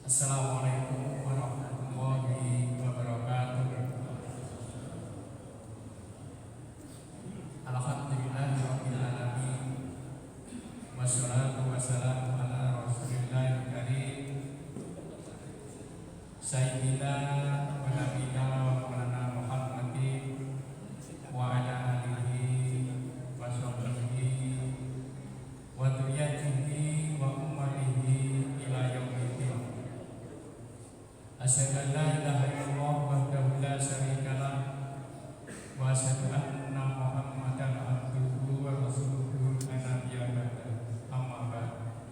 Assalamualaikum warahmatullahi wabarakatuh. Alhamdulillahirabbil alamin. Wassalatu wassalamu ala Rasulillahil karim Sayyidina wa nabiyina wa maulana Muhammadin wa ala alihi wa sahbihi wa dzurriyyatihi wa ummatihi ila yaumil asyhadu an la ilaha illallah wahdahu la syarika lah wa asyhadu anna Muhammadan abduhu wa rasuluhu la nabiyya ba'dahu. Amma ba'd.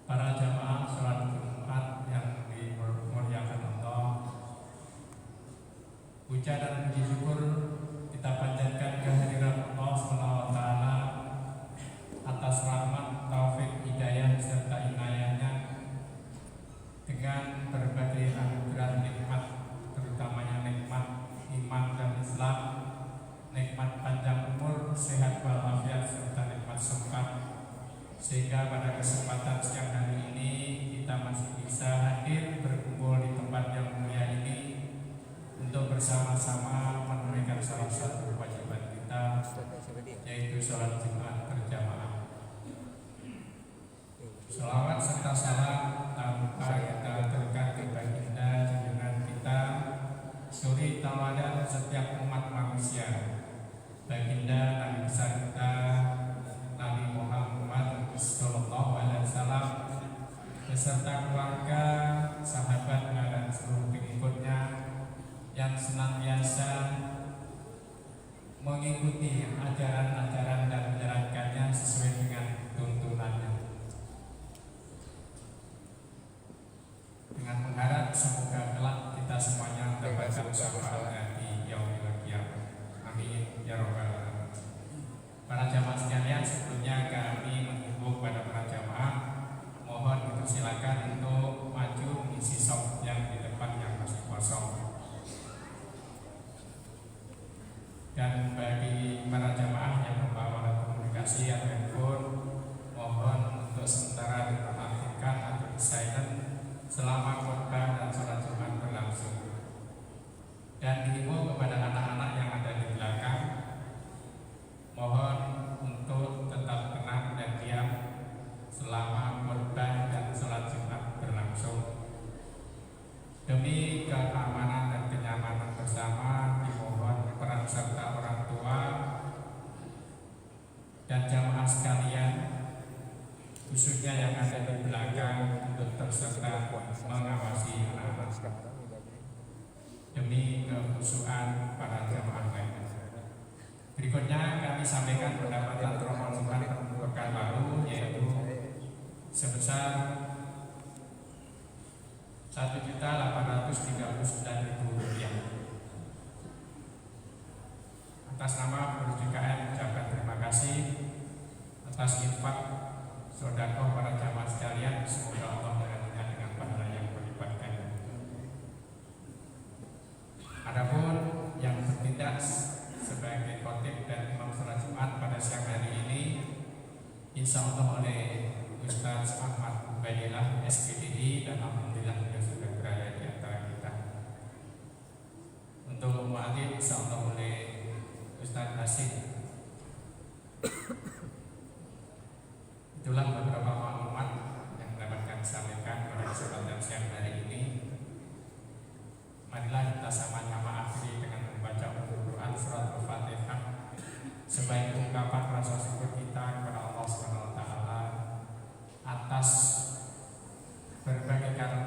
Para jamaah salat Jumat yang dimuliakan Allah, puja dan puji syukur kita panjatkan kehadirat Allah SWT atas rahmat, taufik, hidayah serta inayahnya dengan berbagai anugerah nikmat, terutamanya nikmat iman dan Islam, nikmat panjang umur, sehat walafiat serta nikmat sukses, sehingga pada kesempatan siang hari ini kita masih bisa hadir berkumpul di tempat yang mulia ini untuk bersama-sama menunaikan salah satu kewajiban kita, yaitu sholat Jumat berjamaah. Shalawat serta salam tanpa kita aturkan ke baginda junjungan kita, suri tauladan setiap umat manusia, baginda Nabi besar kita Nabi Muhammad sallallahu alaihi wasallam beserta keluarga, sahabatnya dan seluruh pengikutnya yang senantiasa mengikuti ajaran-ajaran dan menjalankannya sesuai dengan tuntunannya, dengan mengharap semoga kelak kita semuanya mendapatkan syafaat di yaumil qiyamah. Amin ya rabbal alamin. Para jamaah sekalian, sebelumnya kami menghimbau kepada para jamaah, mohon dipersilakan untuk maju mengisi shop yang di depan yang masih kosong. Dan bagi para jamaah yang membawa alat komunikasi atau handphone, mohon untuk sementara diperhatikan atau di silent selama khotbah dan sholat Jumat berlangsung. Dan dihimbau kepada anak-anak yang ada di belakang, mohon untuk tetap tenang dan diam selama khotbah dan sholat Jumat berlangsung. Demi keamanan dan kenyamanan bersama, dimohon peran serta orang tua dan jamaah sekalian, khususnya yang ada di belakang, untuk terserta mengawasi anak-anak demi kekhusyuan para jamaah lainnya. Berikutnya kami sampaikan pendapatan Romal Jumat pekan lalu, yaitu sebesar Rp1.839.000. Atas nama pengurus JKN ucapkan terima kasih atas infak sedekah para jamaah sekalian. Semoga Allah menggantinya dengan pahala yang berlipat ganda. Adapun yang bertindak sebagai khotib dan imam salat Jumat pada siang hari ini, insya Allah oleh Ustaz Ahmad Ubaidillah SPDI, dan alhamdulillah beliau sudah berada di antara kita. Untuk muadzin insya Allah oleh Ustaz Hasim. Itulah beberapa maklumat yang dapat kami sampaikan pada kesempatan siang hari ini. Marilah kita sama-sama akhiri dengan membaca Al-Quran surat Al-Fatihah sebagai ungkapan rasa syukur kita kepada Allah SWT atas berbagai karunia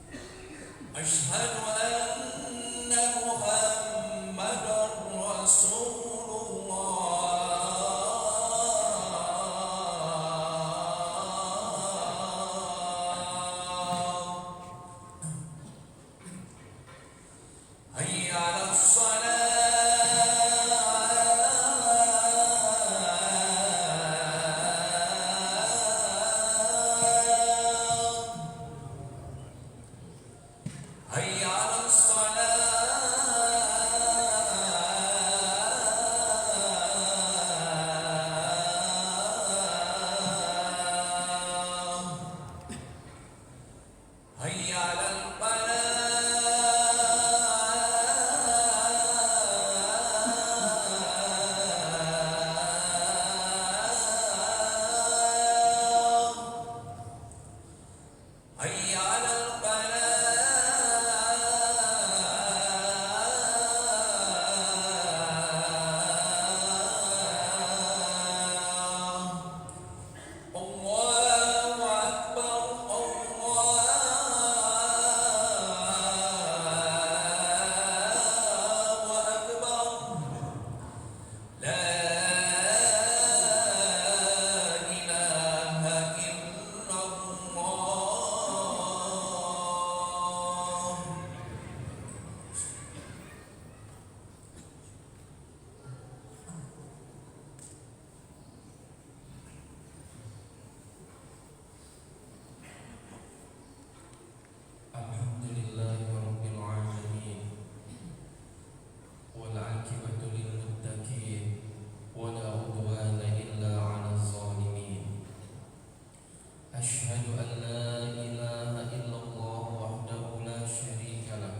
أشهد أن لا إله إلا الله وحده لا شريك له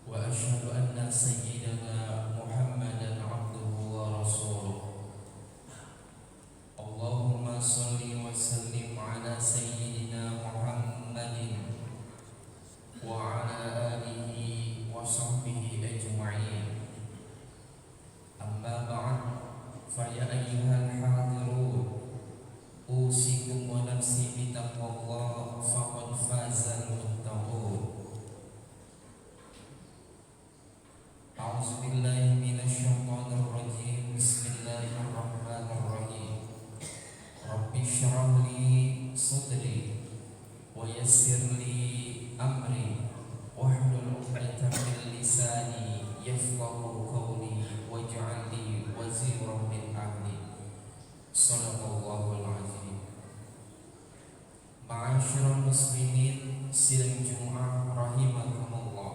وأشهد أن سيدنا محمدا عبده ورسوله اللهم صل وسلم على سيدنا محمد وعلى آله وصحبه أجمعين أما بعد فيا أيها الحاضرون أوصيكم ونفسي بتقوى الله فقد فاز المتقون أعوذ بالله من الشيطان الرجيم بسم الله الرحمن الرحيم رب اشرح لي صدري ويسر لي أمري واحلل عقدة من لساني يفقه قولي واجعل لي وزيرا من أهلي صدق الله العظيم. Ma'asyiral muslimin sidang Jumat rahimakumullah.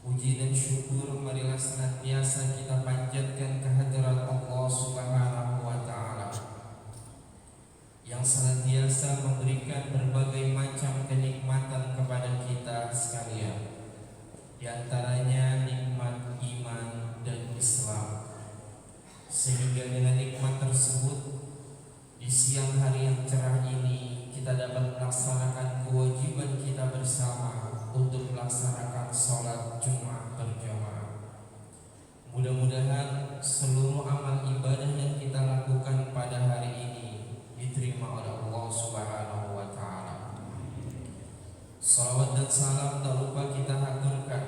Puji dan syukur marilah senantiasa kita panjatkan kehadirat Allah Subhanahu wa taala yang senantiasa memberikan berbagai macam kenikmatan kepada kita sekalian. Di antaranya nikmat iman dan Islam. Sehingga dengan nikmat tersebut di siang hari yang cerah ini kita dapat melaksanakan kewajiban kita bersama untuk melaksanakan sholat Jumat berjamaah. Mudah-mudahan seluruh amal ibadah yang kita lakukan pada hari ini diterima oleh Allah Subhanahu wa taala. Salawat dan salam tak lupa kita haturkan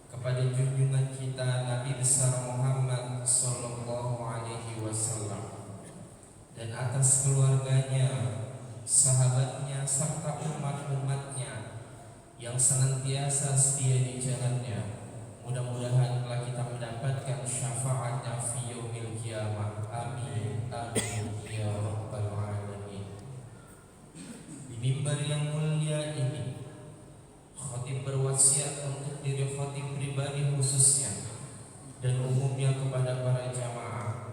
kepada junjungan kita Nabi besar Muhammad sallallahu alaihi wasallam dan atas keluarganya, sahabatnya serta umat-umatnya yang senantiasa setia di jalannya. Mudah-mudahan telah kita mendapatkan syafaatnya fi yaumil qiyamah. Amin amin ya rabbal alamin. Di mimbar yang mulia ini khatib berwasiat untuk diri khatib pribadi khususnya dan umumnya kepada para jamaah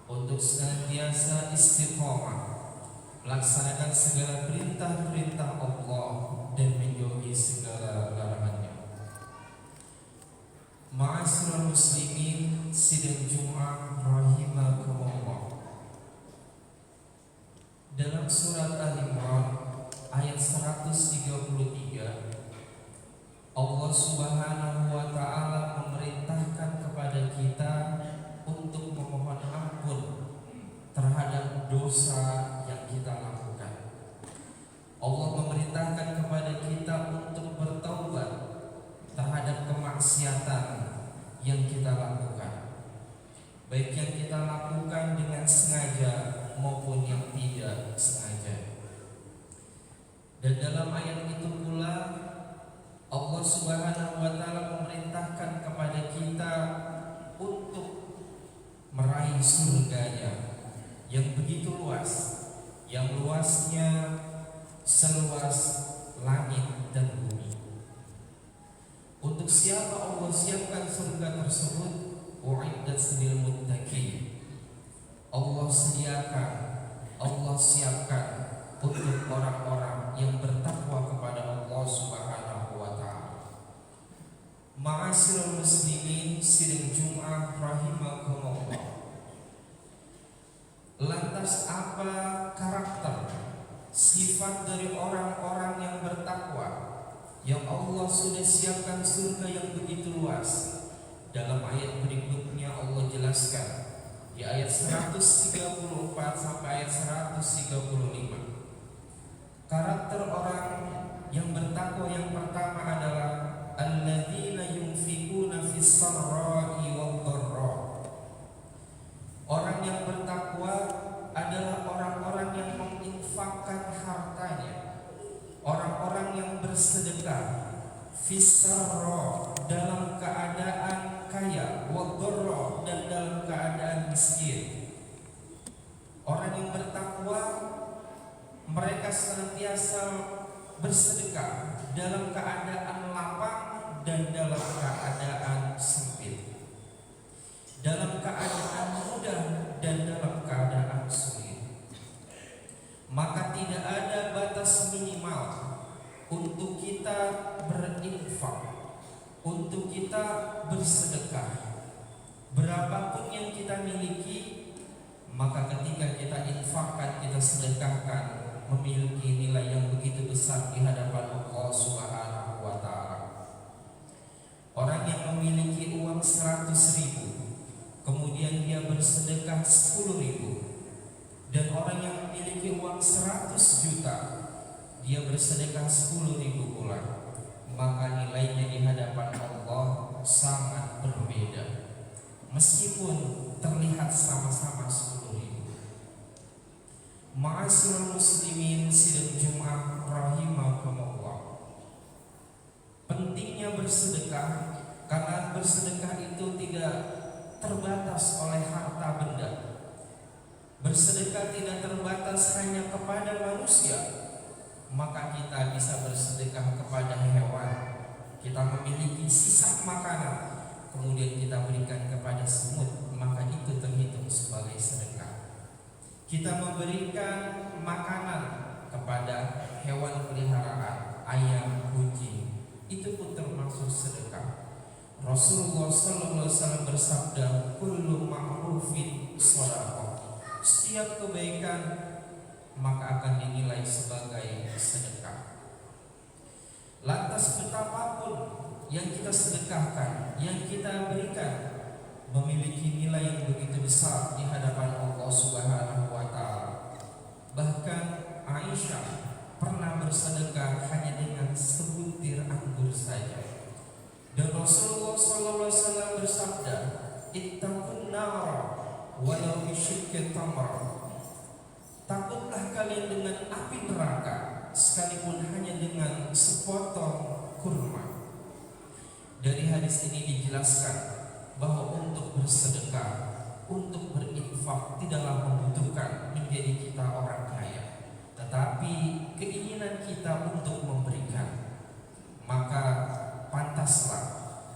untuk senantiasa istiqomah melaksanakan segala perintah-perintah Allah dan menjauhi segala larangannya. Ma'asyiral muslimin sidang Jumat rahimakumullah. Dalam surat Al-Imran ayat 133 Allah Subhanahu wa taala memerintahkan kepada kita untuk memohon ampun terhadap dosa yang kita lakukan. Allah memerintahkan kepada kita untuk bertaubat terhadap kemaksiatan yang kita lakukan, baik yang kita lakukan dengan sengaja maupun yang tidak sengaja. Dan dalam ayat itu pula Allah Subhanahu wa taala memerintahkan kepada kita untuk meraih surganya yang begitu luas, yang luasnya seluas langit dan bumi. Untuk siapa Allah siapkan surga tersebut? U'iddat lil muttaqin. Allah sediakan, Allah siapkan untuk orang-orang yang bertakwa kepada Allah Subhanahu wa taala. Ma'asyiral muslimin sidang Jumat rahimakumullah. Lantas apa karakter sifat dari orang-orang yang bertakwa yang Allah sudah siapkan surga yang begitu luas? Dalam ayat berikutnya Allah jelaskan di ayat 134 sampai ayat 135. Karakter orang yang bertakwa yang pertama adalah alladzina yunfikuna fis sarra'i wad dharra. Orang yang bertakwa adalah orang-orang yang menginfakkan hartanya, orang-orang yang bersedekah fis sarra dalam keadaan kaya, wad dharra dan dalam keadaan miskin. Orang yang bertakwa mereka senantiasa bersedekah dalam keadaan lapang dan dalam keadaan sempit, dalam keadaan mudah dan dalam keadaan sulit. maka tidak ada batas minimal untuk kita berinfak, untuk kita bersedekah. Berapapun yang kita miliki, maka ketika kita infakkan, kita sedekahkan, memiliki nilai yang begitu besar di hadapan Allah Subhanahu wa Ta'ala. Orang yang memiliki uang 100.000, kemudian dia bersedekah 10.000, dan orang yang memiliki uang 100 juta, dia bersedekah 10.000 pula, maka nilainya di hadapan Allah sangat berbeda. Meskipun terlihat sama-sama 10.000. Ma'asyiral muslimin sidang Jumat rahimakumullah. Pentingnya bersedekah, karena bersedekah itu tidak terbatas oleh harta benda. Bersedekah tidak terbatas hanya kepada manusia, maka kita bisa bersedekah kepada hewan. Kita memiliki sisa makanan, kemudian kita berikan kepada semut, maka itu terhitung sebagai sedekah. Kita memberikan makanan kepada hewan peliharaan, ayam, kucing, itu pun termasuk sedekah. Rasulullah SAW bersabda, kullu ma'rufin shadaqah. Setiap kebaikan maka akan dinilai sebagai sedekah. Lantas betapapun yang kita sedekahkan, yang kita berikan, memiliki nilai yang begitu besar di hadapan Allah Subhanahu wa Ta'ala. Bahkan Aisyah pernah bersedekah hanya dengan sebutir anggur saja. Dan Rasulullah SAW bersabda, ittaqun nara walau bisyikki tamrah. Takutlah kalian dengan api neraka, sekalipun hanya dengan sepotong kurma. Dari hadis ini dijelaskan bahwa untuk bersedekah, untuk berinfak tidaklah membutuhkan menjadi kita orang kaya, tetapi keinginan kita untuk memberikan. Maka pantaslah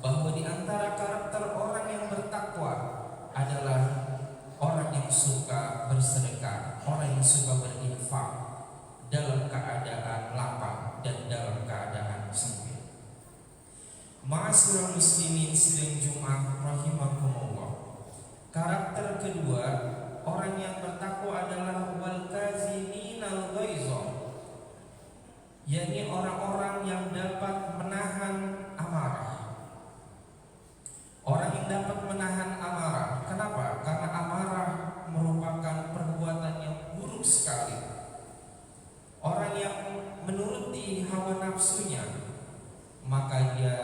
bahwa di antara karakter orang yang bertakwa adalah orang yang suka bersedekah, orang yang suka berinfak dalam keadaan lapang dan dalam keadaan sempit. Ma'asyiral muslimin sidang Jumat rahimakumullah. Karakter kedua orang yang bertakwa adalah wal kaziminal ghaiza, yakni orang-orang yang dapat menahan amarah. Orang yang dapat menahan amarah. Kenapa? Karena amarah merupakan perbuatan yang buruk sekali. Orang yang menuruti hawa nafsunya, maka dia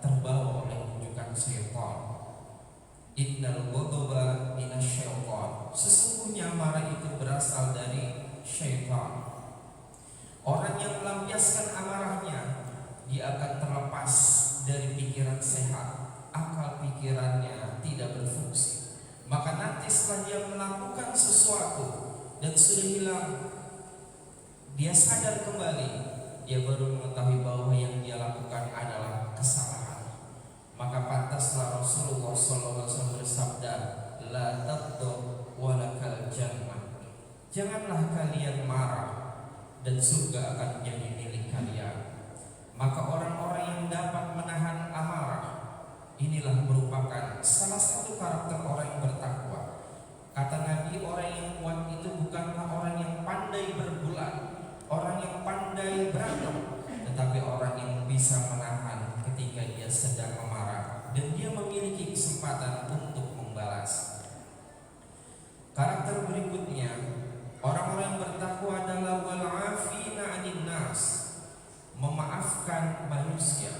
terbawa oleh rujukan syaitan. Innal ghadaba minasyaitan. Sesungguhnya amarah itu berasal dari syaitan. Orang yang melampiaskan amarahnya, dia akan terlepas dari pikiran sehat, akal pikirannya tidak berfungsi. Maka nanti setelah dia melakukan sesuatu dan sudah hilang, dia sadar kembali, dia baru mengetahui bahwa yang dia lakukan adalah kesalahan. Maka pantaslah Rasulullah SAW bersabda, la taghdab walakal jannah. Janganlah kalian marah dan surga akan menjadi milik kalian. Maka orang-orang yang dapat menahan amarah, inilah merupakan salah satu karakter orang yang bertakwa. Kata Nabi, orang yang kuat itu bukanlah orang yang pandai berbulan, orang yang pandai berantem, tetapi orang yang bisa menahan ketika dia sedang memarah dan dia memiliki kesempatan untuk membalas. Karakter berikutnya, orang-orang yang bertakwa adalah wal afina 'anil nas, memaafkan manusia.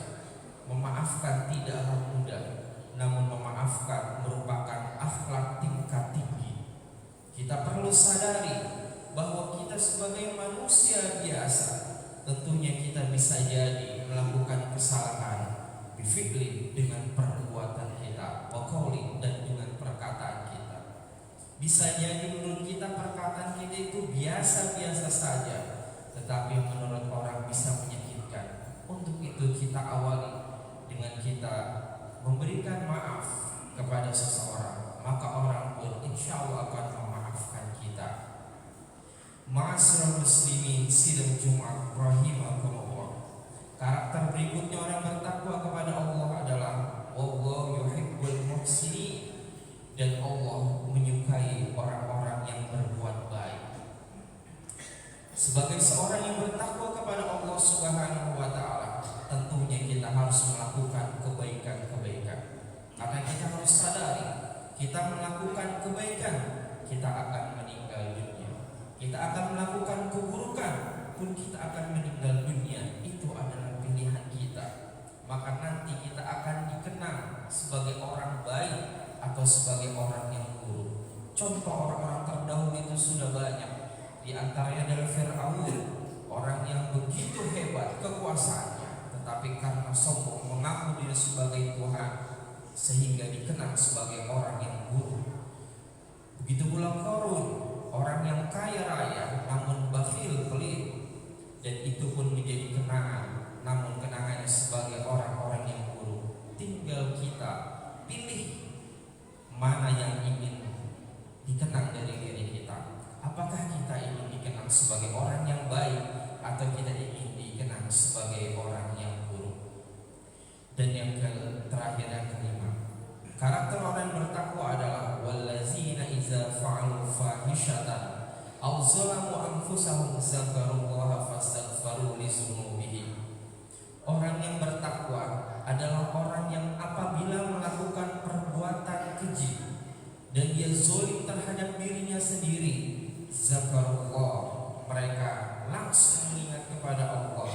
Memaafkan tidaklah mudah, namun memaafkan merupakan akhlak tingkat tinggi. Kita perlu sadari bahwa kita sebagai manusia biasa, tentunya kita bisa jadi melakukan kesalahan bifikli dengan perbuatan kita, waqauli dan dengan perkataan kita. Bisa jadi menurut kita perkataan kita itu biasa-biasa saja, tetapi menurut orang bisa menyakitkan. Untuk itu kita awali dengan kita memberikan maaf kepada seseorang, maka orang pun insya Allah akan memaafkan kita. Ma'asyiral muslimin sidang Jumat rahimakumullah. Karakter berikutnya orang bertakwa kepada Allah adalah wallahu yuhibbul muhsinin, dan Allah menyukai orang-orang yang berbuat baik. Sebagai seorang yang bertakwa kepada Allah Subhanahu wa taala, tentunya kita harus melakukan kebaikan-kebaikan. Karena kita harus sadari, kita melakukan kebaikan, kita akan meninggal dunia. Kita akan melakukan keburukan pun kita akan meninggal dunia. Itu adalah pilihan kita. Maka nanti kita akan dikenang sebagai orang baik atau sebagai orang yang buruk. Contoh orang-orang terdahulu itu sudah banyak. Di antaranya adalah Fir'aun, orang yang begitu hebat kekuasaannya, tetapi karena sombong mengaku diri sebagai Tuhan, sehingga dikenang sebagai orang yang buruk. Begitu pula Qarun, orang yang kaya raya namun bakhil pelit, dan itu pun menjadi kenangan, namun kenangannya sebagai orang-orang yang buruk. Tinggal kita pilih mana yang ingin dikenang dari diri kita. Apakah kita ingin dikenang sebagai orang yang baik atau kita ingin dikenang sebagai orang yang buruk? Dan yang terakhir yang kelima, karakter orang yang bertakwa adalah wallazina iza fa'alu fahishatan aw zalamu anfusahum dzakarullaha fastaghfaru li dzunubihim. Orang yang bertakwa adalah orang yang apabila melakukan perbuatan keji dan dia zalim terhadap dirinya sendiri, zakarullah, mereka langsung mengingat kepada Allah,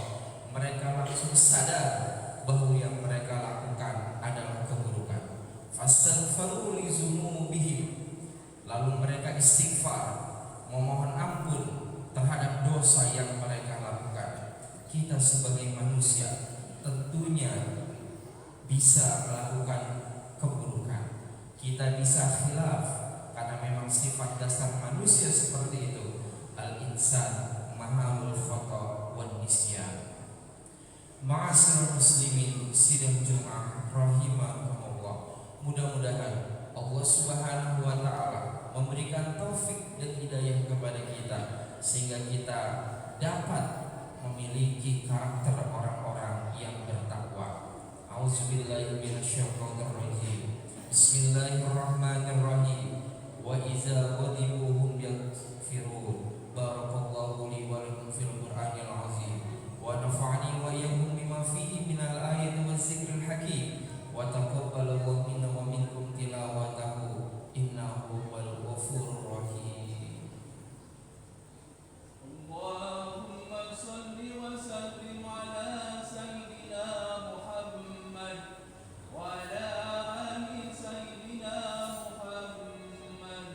mereka langsung sadar bahwa yang mereka lakukan adalah keburukan. Fastaghfaru li dzunubihim, lalu mereka istighfar, memohon ampun terhadap dosa yang mereka lakukan. Kita sebagai manusia tentunya bisa melakukan keburukan, kita bisa khilaf, karena memang sifat dasar manusia seperti itu. Al-insan mahalul khata' wan nisyan. Ma'asyiral muslimin sidang Jumat rahimakumullah. Mudah-mudahan Allah Subhanahu wa taala memberikan taufik dan hidayah kepada kita sehingga kita dapat memiliki karakter orang-orang yang bertakwa. Auzubillahi minasyaitonirrajim. Bismillahirrahmanirrahim. Wa idza ghadibu hum yaghfirun. Barakallahu li wa lakum fil Qur'anil azim. Wa nafa'ani wa iyyakum bima fihi minal ayati waz zikril hakim. Wa taqabbalallahu minna wa minkum tilawatahu innahu huwal ghafurur rahim. Allahumma salli wa sallim ala sayyidina Muhammad wa ala ali sayyidina Muhammad.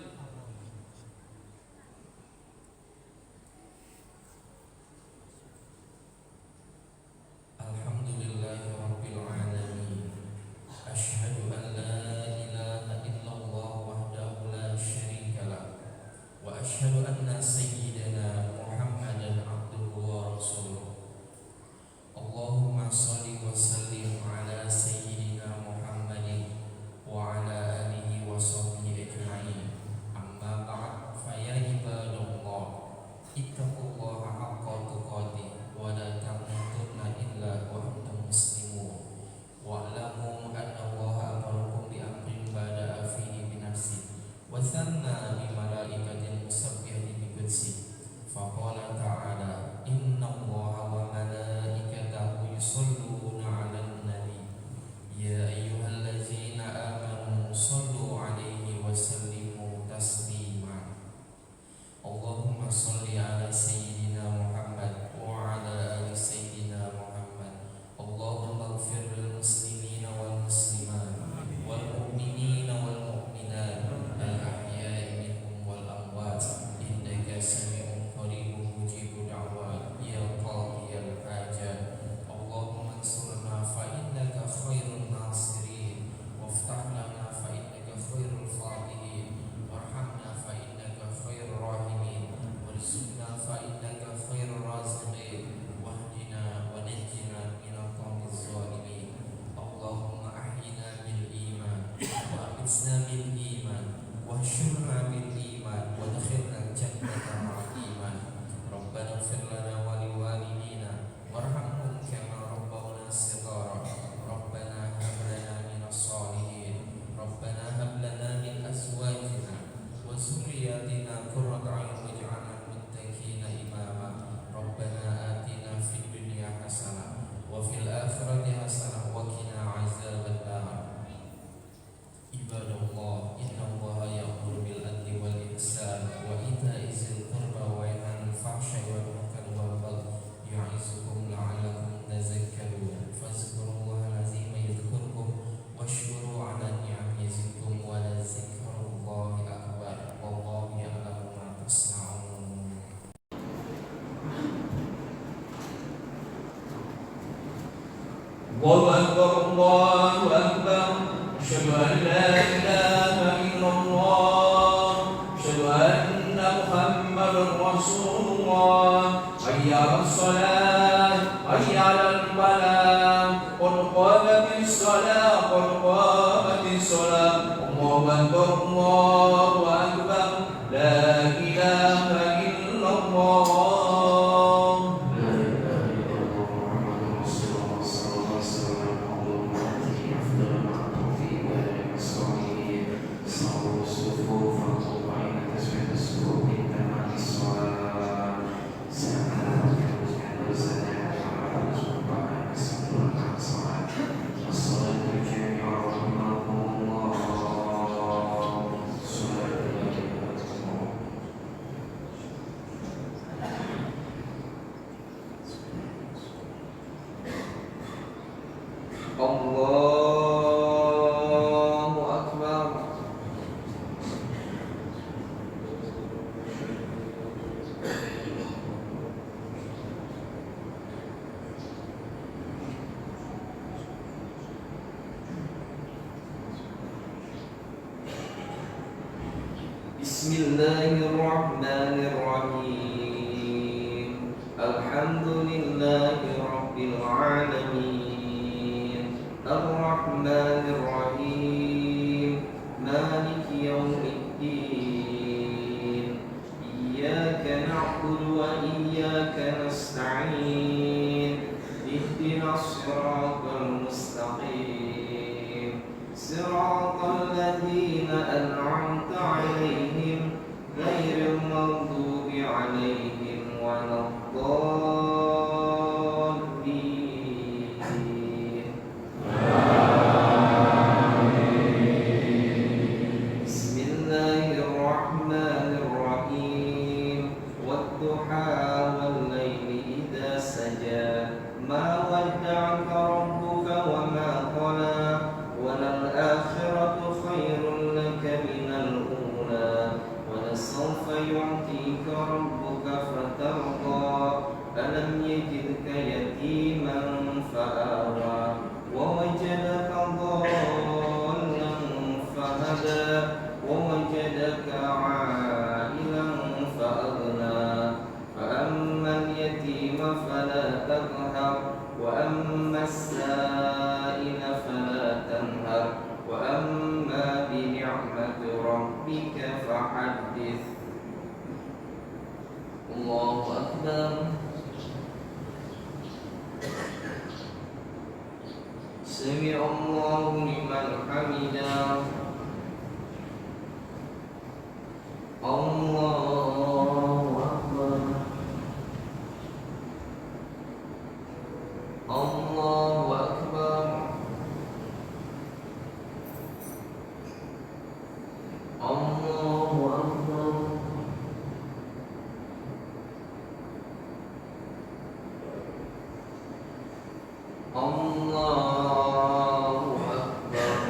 ربنا اغفر لنا ولوالدينا وارحمهم كما ربونا صغارا ربنا هب لنا من الصالحين ربنا هب لنا من أزواجنا وذرياتنا قرة أعين واجعلنا للمتقين إماما ربنا آتنا في الدنيا حسنة وفي الآخرة حسنة وقنا عذاب النار عباد الله إن الله يأمر بالعدل والإحسان وإيتاء ذي القربى وينهى عن الفحشاء والمنكر والبغي يعظكم لعلكم تذكرون فاذكروا الله العظيم يذكركم واشكروا على النعم يزدكم ولذكر الله أكبر والله يعلم ما تصنعون. الله أكبر الله أكبر أشهد أن لا إله إلا الله أشهد أن محمدا رسول الله حي على الصلاة حي على الفلاح قد قامت الصلاة قد قامت الصلاة الله أكبر الله أكبر لا إله إلا الله. Allahu Akbar. Bismillahirrahmanirrahim. Alhamdulillahi rabbil alamin. Ar-Rahmanir-Rahim. Maliki yaumiddin. Iyyaka na'budu wa iyyaka nasta'in. Ihdinas siratal mustaqim. Siratal ladzina an'amta 'alaihim ghairil maghdubi 'alaihim waladdallin. Bismillahirrahmanirrahim. Wadduha wal-laili idza saja. Ma wadda'aka rabbuka wa ma qala. Walal-akhiratu khairun laka minal ula. Walasawfa yu'tika rabbuka fatarda. Alam yajidka yatiman fa'awa. Wa wajadaka dhallan fahada. Wa wajadaka 'ailan fa'aghna. Fa'ammal yatima fala taqhar. Wa ammas sa'ila fala tanhar. Wa amma bi ni'mati rabbika fahaddith. Allahu Akbar. Sami'allahu liman hamidah. Allahu Akbar. Allahu Akbar. Allahu Akbar. Allahu Akbar.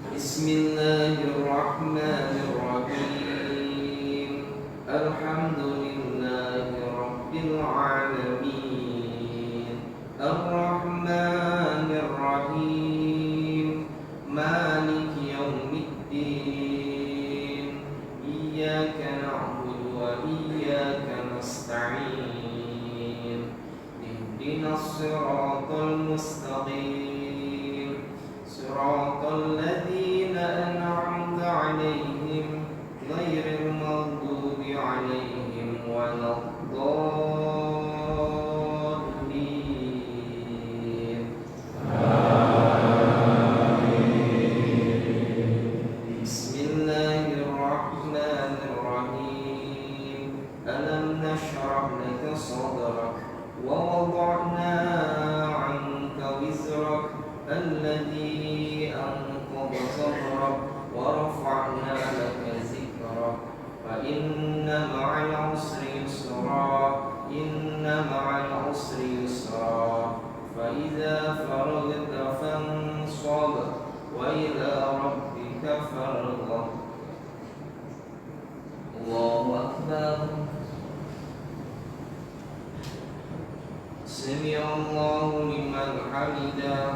Bismillahirrahmanirrahim. Alhamdulillahi rabbil alamin. Ar-Rahmanir-Rahim. Maliki yaumiddin. Iyyaka na'budu wa iyyaka nasta'in. Ihdinas siratal mustaqim. Siratal ladzina an'amta 'alaihim ghairil صدرك ووضعنا عنك وزرك الذي أنقض ظهرك ورفعنا لك ذكرك فإن مع العسر يسرا إن مع العسر يسرا فإذا فرغت فانصب وإلى ربك فارغب الله أكبر سمع الله لمن حمده